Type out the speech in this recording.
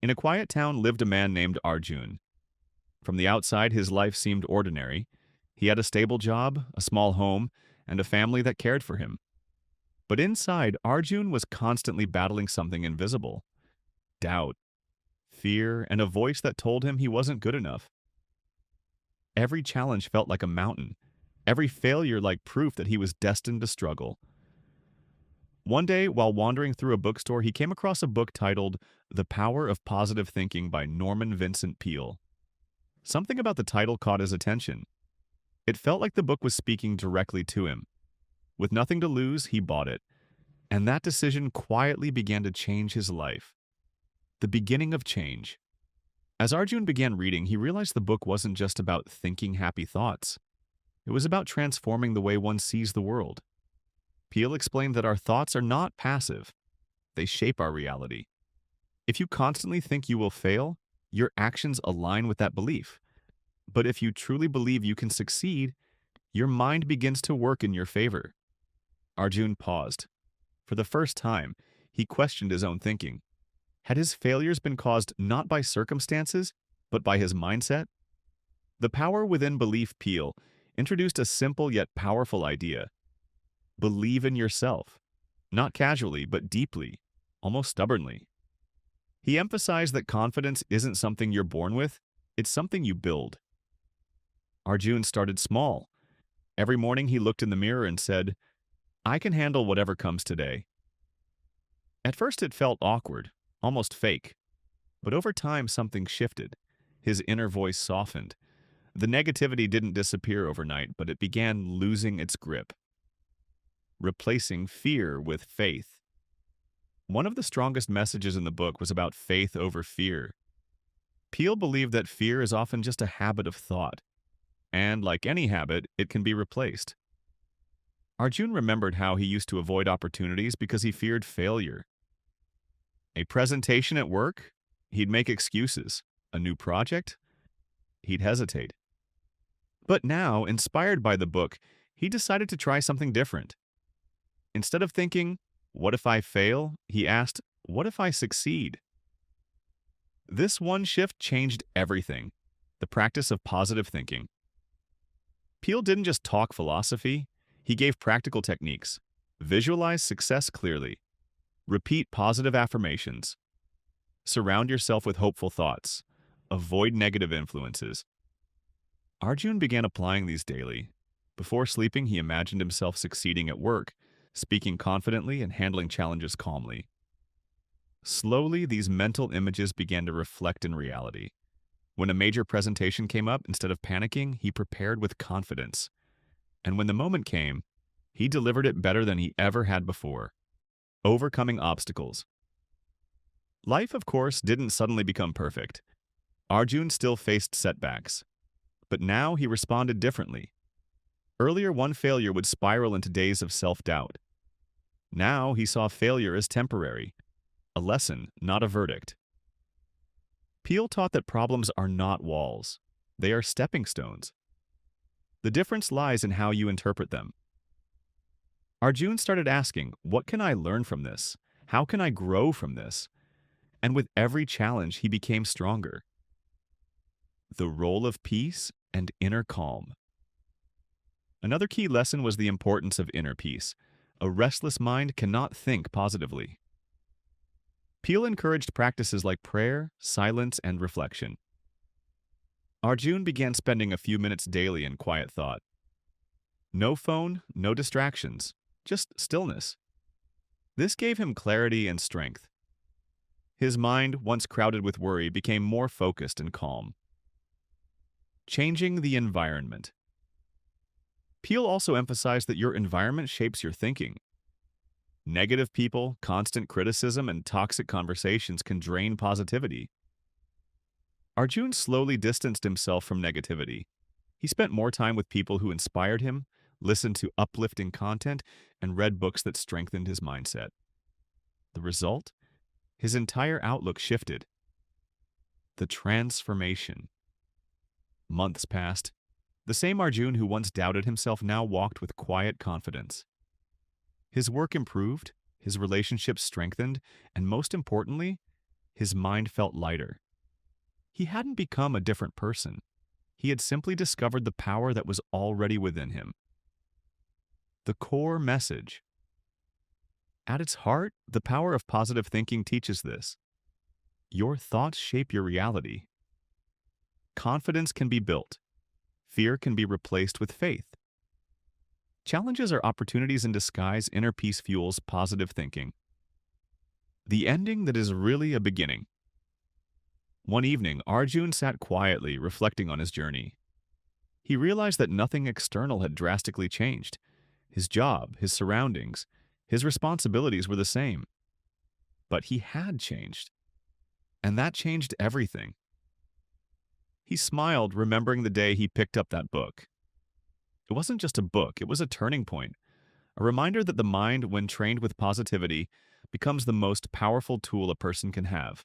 In a quiet town lived a man named Arjun. From the outside, his life seemed ordinary. He had a stable job, a small home, and a family that cared for him. But inside, Arjun was constantly battling something invisible: doubt, fear, and a voice that told him he wasn't good enough. Every challenge felt like a mountain, every failure like proof that he was destined to struggle. One day, while wandering through a bookstore, he came across a book titled The Power of Positive Thinking by Norman Vincent Peale. Something about the title caught his attention. It felt like the book was speaking directly to him. With nothing to lose, he bought it, and that decision quietly began to change his life. The beginning of change. As Arjun began reading, he realized the book wasn't just about thinking happy thoughts. It was about transforming the way one sees the world. Peale explained that our thoughts are not passive. They shape our reality. If you constantly think you will fail, your actions align with that belief. But if you truly believe you can succeed, your mind begins to work in your favor. Arjun paused. For the first time, he questioned his own thinking. Had his failures been caused not by circumstances, but by his mindset? The Power Within Belief Peale introduced a simple yet powerful idea. Believe in yourself. Not casually, but deeply, almost stubbornly. He emphasized that confidence isn't something you're born with, it's something you build. Arjun started small. Every morning he looked in the mirror and said, "I can handle whatever comes today." At first it felt awkward, almost fake. But over time something shifted. His inner voice softened. The negativity didn't disappear overnight, but it began losing its grip, replacing fear with faith. One of the strongest messages in the book was about faith over fear. Peale believed that fear is often just a habit of thought, and like any habit, it can be replaced. Arjun remembered how he used to avoid opportunities because he feared failure. A presentation at work? He'd make excuses. A new project? He'd hesitate. But now, inspired by the book, he decided to try something different. Instead of thinking, "What if I fail?" he asked, "What if I succeed?" This one shift changed everything: the practice of positive thinking. Peale didn't just talk philosophy, he gave practical techniques. Visualize success clearly. Repeat positive affirmations. Surround yourself with hopeful thoughts. Avoid negative influences. Arjun began applying these daily. Before sleeping, he imagined himself succeeding at work, speaking confidently and handling challenges calmly. Slowly, these mental images began to reflect in reality. When a major presentation came up, instead of panicking, he prepared with confidence. And when the moment came, he delivered it better than he ever had before. Overcoming obstacles. Life, of course, didn't suddenly become perfect. Arjun still faced setbacks. But now he responded differently. Earlier, one failure would spiral into days of self-doubt. Now he saw failure as temporary, a lesson, not a verdict. Peale taught that problems are not walls. They are stepping stones. The difference lies in how you interpret them. Arjun started asking, "What can I learn from this? How can I grow from this?" And with every challenge, he became stronger. The role of peace and inner calm. Another key lesson was the importance of inner peace. A restless mind cannot think positively. Peale encouraged practices like prayer, silence, and reflection. Arjun began spending a few minutes daily in quiet thought. No phone, no distractions, just stillness. This gave him clarity and strength. His mind, once crowded with worry, became more focused and calm. Changing the environment. Peale also emphasized that your environment shapes your thinking. Negative people, constant criticism, and toxic conversations can drain positivity. Arjun slowly distanced himself from negativity. He spent more time with people who inspired him, listened to uplifting content, and read books that strengthened his mindset. The result? His entire outlook shifted. The transformation. Months passed. The same Arjun who once doubted himself now walked with quiet confidence. His work improved, his relationships strengthened, and most importantly, His mind felt lighter. He hadn't become a different person. He had simply discovered the power that was already within him. The core message. At its heart, the power of positive thinking teaches this. Your thoughts shape your reality. Confidence can be built. Fear can be replaced with faith. Challenges are opportunities in disguise. Inner peace fuels positive thinking. The ending that is really a beginning. One evening, Arjun sat quietly, reflecting on his journey. He realized that nothing external had drastically changed. His job, his surroundings, his responsibilities were the same. But he had changed. And that changed everything. He smiled, remembering the day he picked up that book. It wasn't just a book, it was a turning point, a reminder that the mind, when trained with positivity, becomes the most powerful tool a person can have.